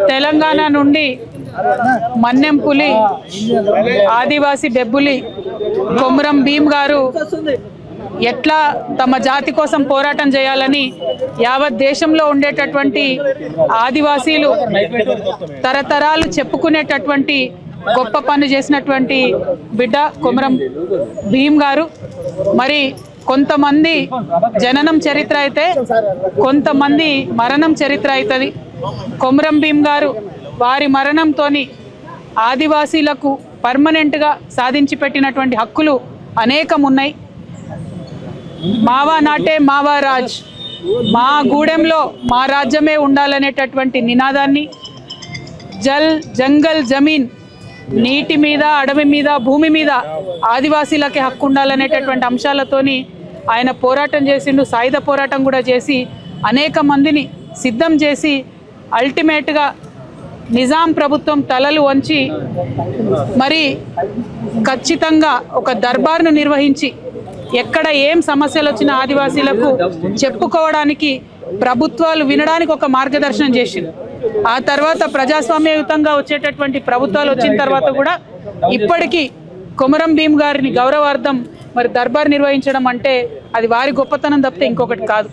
తెలంగాణ నుండి మన్నెం పులి ఆదివాసీ బెబ్బులి కొమరం భీమ్ గారు ఎట్లా తమ జాతి కోసం పోరాటం చేయాలని యావత్ దేశంలో ఉండేటటువంటి ఆదివాసీలు తరతరాలు చెప్పుకునేటటువంటి గొప్ప పని చేసినటువంటి బిడ్డ కొమరం భీమ్ గారు. మరి కొంతమంది జననం చరిత్ర అయితే కొంతమంది మరణం చరిత్ర అవుతుంది. కొమరం భీమ్ గారు వారి మరణంతోని ఆదివాసీలకు పర్మనెంట్గా సాధించి పెట్టినటువంటి హక్కులు అనేకం ఉన్నాయి. మావా నాటే మావా రాజ్, మా గూడెంలో మా రాజ్యమే ఉండాలనేటటువంటి నినాదాన్ని, జల్ జంగల్ జమీన్, నీటి మీద అడవి మీద భూమి మీద ఆదివాసీలకే హక్కు ఉండాలనేటటువంటి అంశాలతోని ఆయన పోరాటం చేసిండు. సాయుధ పోరాటం కూడా చేసి అనేక మందిని సిద్ధం చేసి అల్టిమేట్గా నిజాం ప్రభుత్వం తలలు వంచి మరి ఖచ్చితంగా ఒక దర్బార్ను నిర్వహించి ఎక్కడ ఏం సమస్యలు వచ్చినా ఆదివాసీలకు చెప్పుకోవడానికి ప్రభుత్వాలు వినడానికి ఒక మార్గదర్శనం చేసింది. ఆ తర్వాత ప్రజాస్వామ్యయుతంగా వచ్చేటటువంటి ప్రభుత్వాలు వచ్చిన తర్వాత కూడా ఇప్పటికీ కొమరం భీమ్ గారిని గౌరవార్థం మరి దర్బార్ నిర్వహించడం అంటే అది వారి గొప్పతనం తప్పితే ఇంకొకటి కాదు.